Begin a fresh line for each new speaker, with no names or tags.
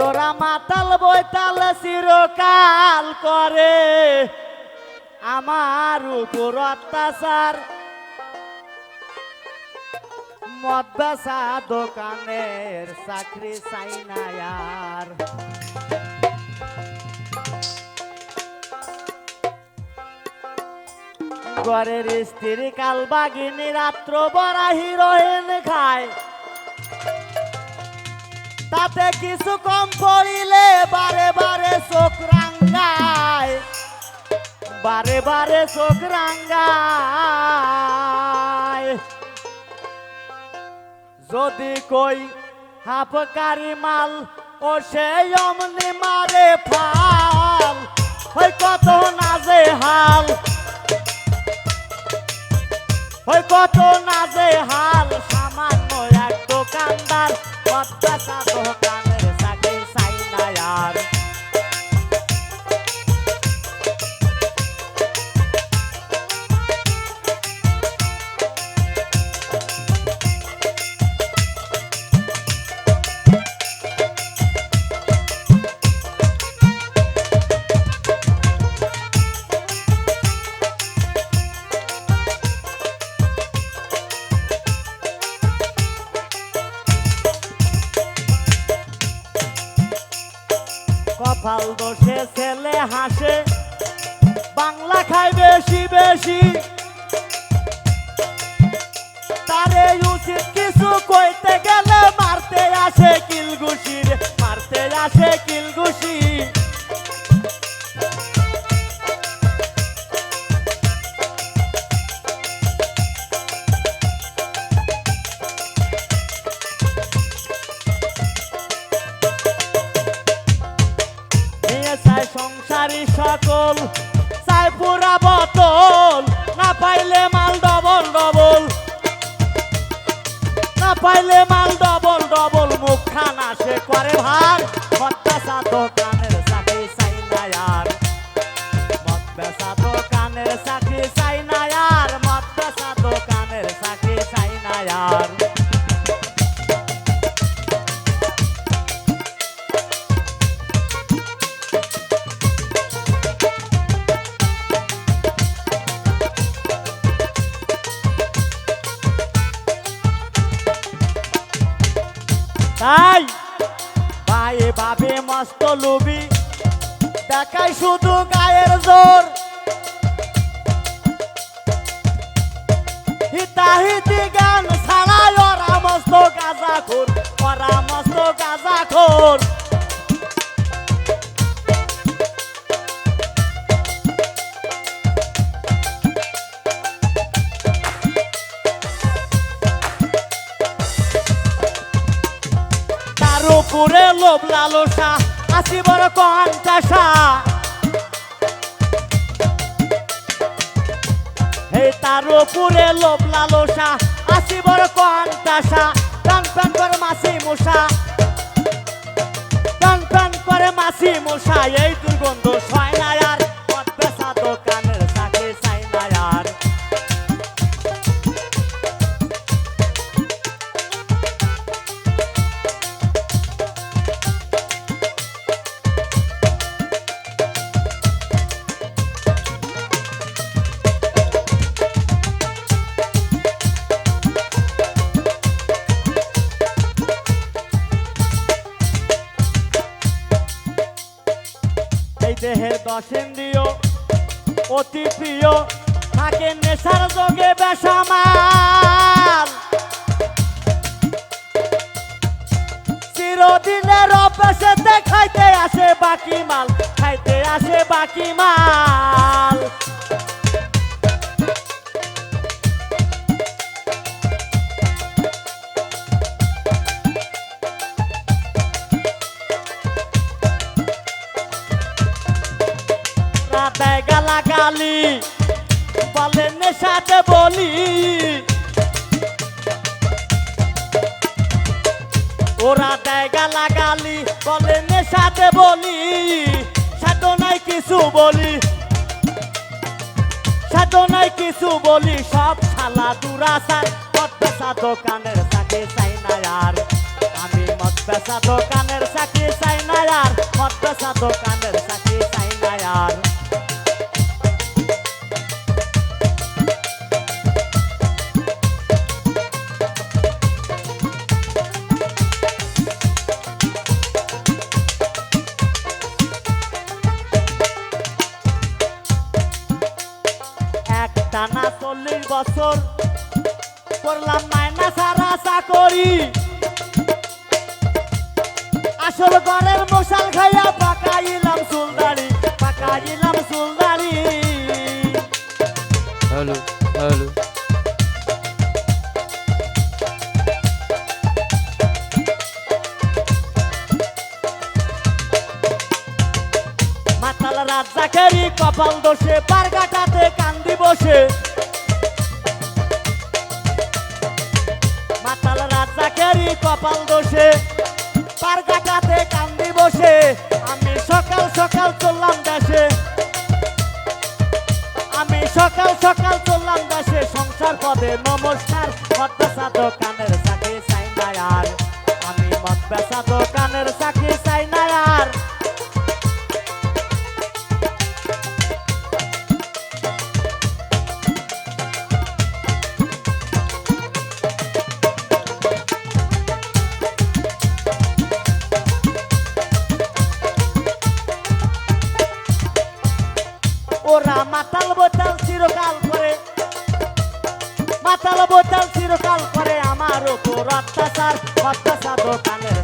ওরা মাতাল বৈতাল চিরকাল করে আমার উপর অত্যাচার। মদ বেচা দোকানের চাকরি চাই না আর। ঘরের স্ত্রী কালবাগিনী রাত্র বড়া হিরোইন খায়, তাতে কিছু কম পড়িলে বারে বারে চোখ রাঙ্গায়, বারে বারে চোখ রাঙ্গায়। যদি কই হাফকারি মাল ও সেই অমনি মারে ফাল, ওই কত নাজে হাল, ওই কত নাজে হাল। সামান্য এক দোকানদার মদ বেচা দোকানের চাকরি চাই না আর। কপাল দোষে ছেলে হাসে, বাংলা খায় বেশি বেশি, তারে উচিত কিছু কইতে গেলে মারতে আসে কিলঘুষি, মারতে আসে কিলঘুষি। সংসারী সকল চাই পুরা বোতল, না পাইলে মাল ডবল ডবল, না পাইলে মাল ডবল ডবল। মুখ খানা সে করে ভার, মদ বেচা দোকানের চাকরি চাই না আর। মদ বেচা দোকানের চাকরি চাই না আর। মদ বেচা দোকানের চাকরি চাই না আর। তাই ভাই ভাবে মস্ত লুবি, দেখাই শুধু গায়ের জোর। হিতাহিতি গান ছাড়াই ওরা মস্ত গাঁজাখোর, ওরা মস্ত গাঁজাখোর। পুরে লোভ লালসা আসি বড় কন্টাসা, হে তার পুরে লোভ লালসা আসি বড় কন্টাসা। টান টান করে মাছি মশা, টান টান করে মাছি মশা। এই দুর্গন্ধ সয় না আর। মদ বেচা দোকানের চাকরি চাই না আর। দেহের দশেন্দ্রিয় অতি প্রিয়, থাকে নেশার যোগে বেসামাল। চিরদিনের অভ্যাসেতে খাইতে আসে বাকি মাল, খাইতে আসে বাকি মাল। দেয় গালাগালি বলে নেশাতে বলি, ওরা দেয় গালাগালি বলে নেশাতে বলি। সাধনাই কিছু বলি, সাধনাই কিছু বলি। সব শালা দুরাচার, মদ বেচা দোকানের চাকরি চাই না আর। আমি মদ বেচা দোকানের চাকরি চাই না আর, মদ বেচা দোকানের চাকরি চাই না আর। টানা 40 বছর করলাম মাইনা সারা চাকরি, আসল ঘরের মশাল খাইয়া পাকাইলাম চুলদাড়ি, পাকাইলাম চুলদাড়ি।
হ্যালো হ্যালো
মাতাল রাজ্জাকেরই কপাল দোষে পারগাটাতে কান্দি বসে, মাতাল রাজ্জাকেরই কপাল দোষে পারগাটাতে কান্দি বসে। আমি সকাল সকাল চললাম দেশে, আমি সকাল সকাল চললাম দেশে, সংসার পদে নমস্কার। মদ বেচা দোকানের চাকরি চাই না আর, আমি মদ বেচা দোকানের চাকরি চাই না আর। ওরা মাতাল বোতাল চিরকাল করে, মাতাল বোতাল চিরকাল করে আমার উপর অত্যাচার। মদ বেচা দোকানের